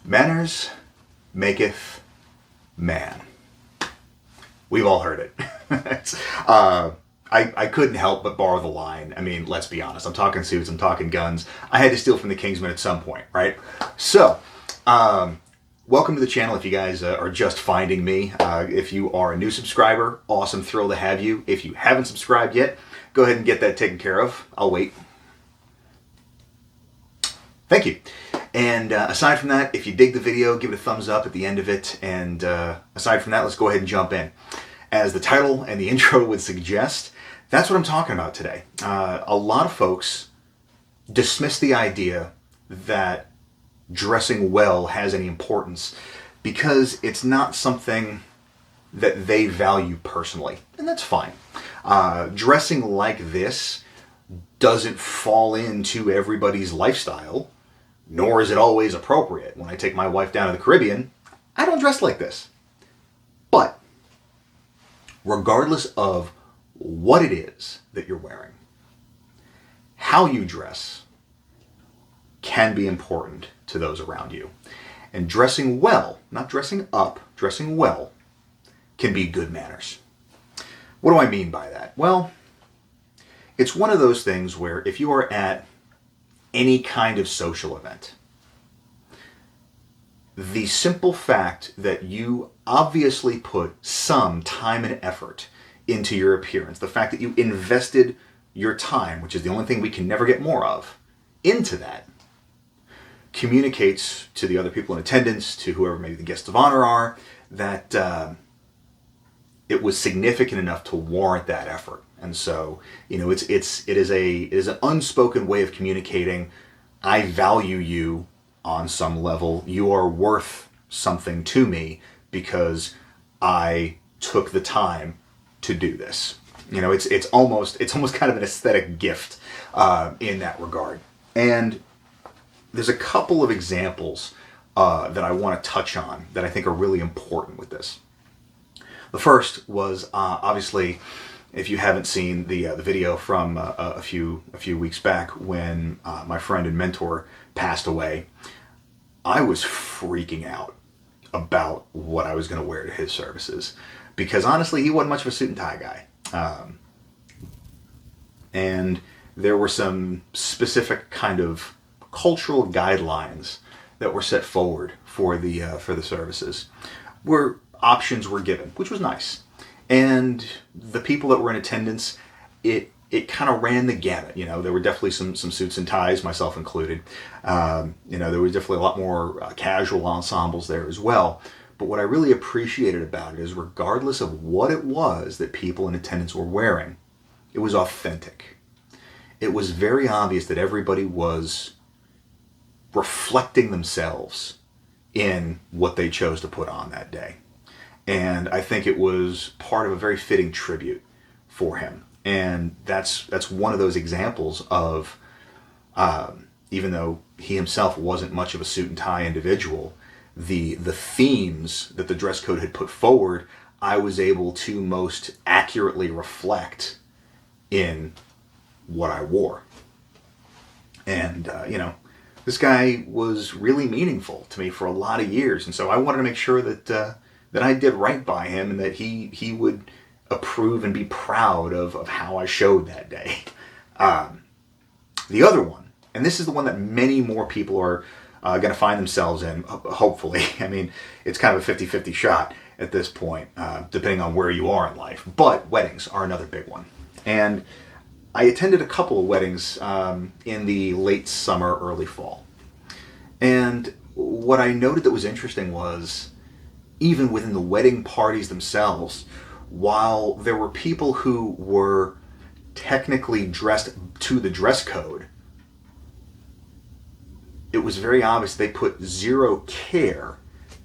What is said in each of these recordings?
Manners maketh man. We've all heard it. I couldn't help but borrow the line. I mean, let's be honest. I'm talking suits, I'm talking guns. I had to steal from the Kingsman at some point, right? So, welcome to the channel if you guys are just finding me. If you are a new subscriber, awesome, thrilled to have you. If you haven't subscribed yet, go ahead and get that taken care of. I'll wait. Thank you. And aside from that, if you dig the video, give it a thumbs up at the end of it. And aside from that, let's go ahead and jump in. As the title and the intro would suggest, that's what I'm talking about today. A lot of folks dismiss the idea that dressing well has any importance because it's not something that they value personally. And that's fine. Dressing like this doesn't fall into everybody's lifestyle, nor is it always appropriate. When I take my wife down to the Caribbean, I don't dress like this. But regardless of what it is that you're wearing, how you dress can be important to those around you. And dressing well, not dressing up, dressing well, can be good manners. What do I mean by that? Well, it's one of those things where if you are at any kind of social event, the simple fact that you obviously put some time and effort into your appearance, the fact that you invested your time, which is the only thing we can never get more of, into that, communicates to the other people in attendance, to whoever maybe the guests of honor are, that it was significant enough to warrant that effort. And so, you know, it is an unspoken way of communicating. I value you on some level. You are worth something to me because I took the time to do this. You know, it's almost kind of an aesthetic gift in that regard. And there's a couple of examples that I want to touch on that I think are really important with this. The first was obviously, if you haven't seen the video from a few weeks back when my friend and mentor passed away, I was freaking out about what I was going to wear to his services because honestly, he wasn't much of a suit and tie guy, and there were some specific kind of cultural guidelines that were set forward for the services, where options were given, which was nice. And the people that were in attendance, it kind of ran the gamut. You know, there were definitely some suits and ties, myself included. You know, there was definitely a lot more casual ensembles there as well. But what I really appreciated about it is regardless of what it was that people in attendance were wearing, it was authentic. It was very obvious that everybody was reflecting themselves in what they chose to put on that day. And I think it was part of a very fitting tribute for him. And that's one of those examples of, even though he himself wasn't much of a suit and tie individual, the themes that the dress code had put forward, I was able to most accurately reflect in what I wore. And, you know, this guy was really meaningful to me for a lot of years. And so I wanted to make sure that I did right by him and that he would approve and be proud of how I showed that day. The other one, and this is the one that many more people are going to find themselves in, hopefully. I mean, it's kind of a 50-50 shot at this point, depending on where you are in life. But weddings are another big one. And I attended a couple of weddings in the late summer, early fall. And what I noted that was interesting was, even within the wedding parties themselves, while there were people who were technically dressed to the dress code, it was very obvious they put zero care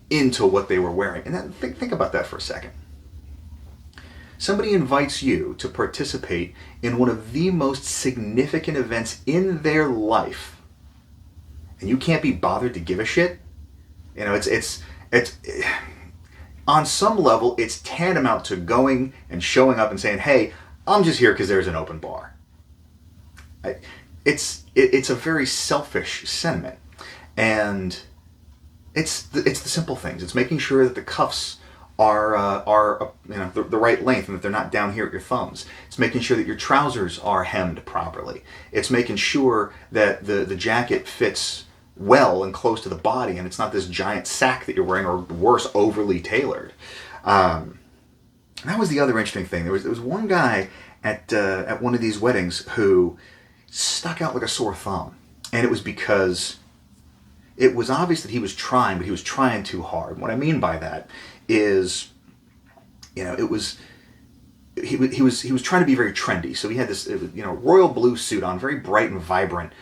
into what they were wearing. And then think about that for a second. Somebody invites you to participate in one of the most significant events in their life, and you can't be bothered to give a shit. You know, it's on some level, it's tantamount to going and showing up and saying, "Hey, I'm just here because there's an open bar." It's a very selfish sentiment, and it's the simple things. It's making sure that the cuffs are the right length and that they're not down here at your thumbs. It's making sure that your trousers are hemmed properly. It's making sure that the jacket fits well and close to the body, and it's not this giant sack that you're wearing, or worse, overly tailored. That was the other interesting thing. There was one guy at one of these weddings who stuck out like a sore thumb, and it was because it was obvious that he was trying, but he was trying too hard. What I mean by that is, it was he was trying to be very trendy. So he had this royal blue suit on, very bright and vibrant,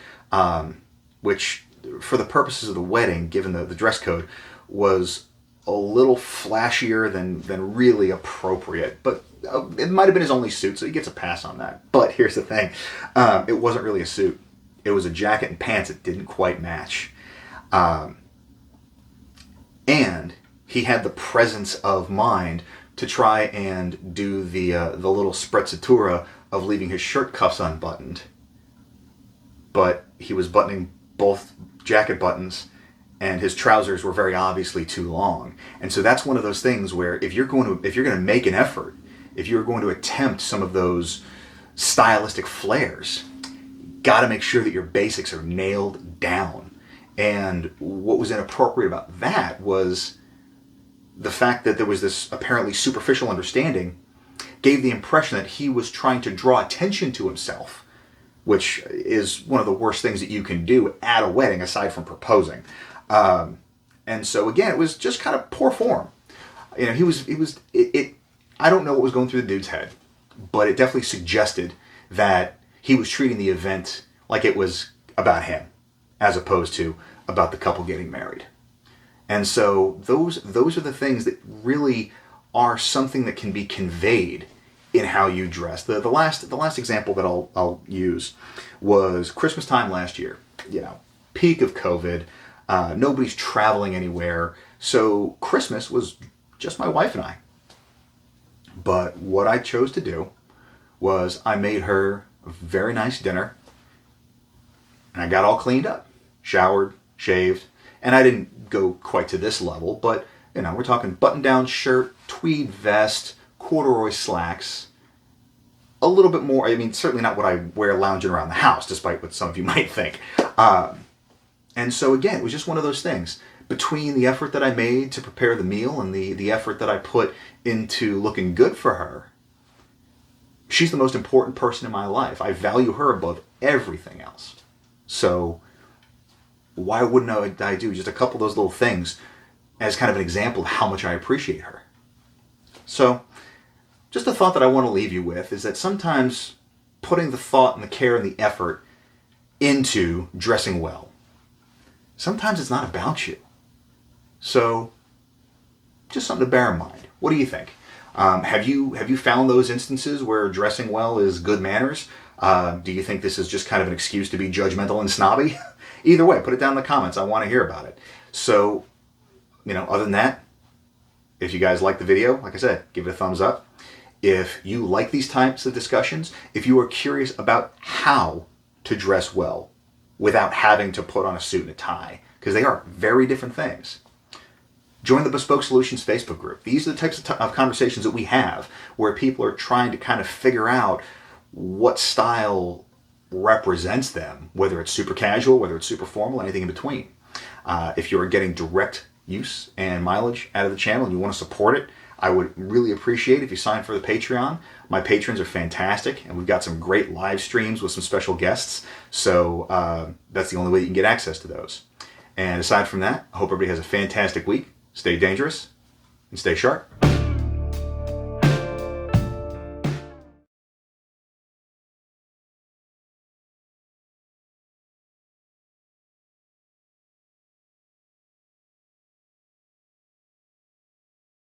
which for the purposes of the wedding, given the dress code, was a little flashier than really appropriate. But it might have been his only suit, so he gets a pass on that. But here's the thing, it wasn't really a suit. It was a jacket and pants that didn't quite match. And he had the presence of mind to try and do the little sprezzatura of leaving his shirt cuffs unbuttoned, but he was buttoning both jacket buttons, and his trousers were very obviously too long. And so that's one of those things where if you're going to make an effort, if you're going to attempt some of those stylistic flares, got to make sure that your basics are nailed down. And what was inappropriate about that was the fact that there was this apparently superficial understanding gave the impression that he was trying to draw attention to himself, which is one of the worst things that you can do at a wedding aside from proposing. And so again, it was just kind of poor form. I don't know what was going through the dude's head, but it definitely suggested that he was treating the event like it was about him, as opposed to about the couple getting married. And so those are the things that really are something that can be conveyed in how you dress. The last example that I'll use was Christmas time last year. Peak of COVID. Nobody's traveling anywhere, so Christmas was just my wife and I. But what I chose to do was I made her a very nice dinner, and I got all cleaned up, showered, shaved, and I didn't go quite to this level, but we're talking button-down shirt, tweed vest, corduroy slacks, a little bit more. I mean, certainly not what I wear lounging around the house, despite what some of you might think. And so again, it was just one of those things. Between the effort that I made to prepare the meal and the effort that I put into looking good for her, she's the most important person in my life. I value her above everything else. So why wouldn't I do just a couple of those little things as kind of an example of how much I appreciate her? So just a thought that I want to leave you with is that sometimes putting the thought and the care and the effort into dressing well, sometimes it's not about you. So just something to bear in mind. What do you think? Have you found those instances where dressing well is good manners? Do you think this is just kind of an excuse to be judgmental and snobby? Either way, put it down in the comments. I want to hear about it. So, other than that, if you guys like the video, like I said, give it a thumbs up. If you like these types of discussions, if you are curious about how to dress well without having to put on a suit and a tie, because they are very different things, join the Bespoke Solutions Facebook group. These are the types of conversations that we have where people are trying to kind of figure out what style represents them, whether it's super casual, whether it's super formal, anything in between. If you're getting direct use and mileage out of the channel and you want to support it, I would really appreciate if you sign for the Patreon. My patrons are fantastic, and we've got some great live streams with some special guests, so that's the only way you can get access to those. And aside from that, I hope everybody has a fantastic week. Stay dangerous and stay sharp.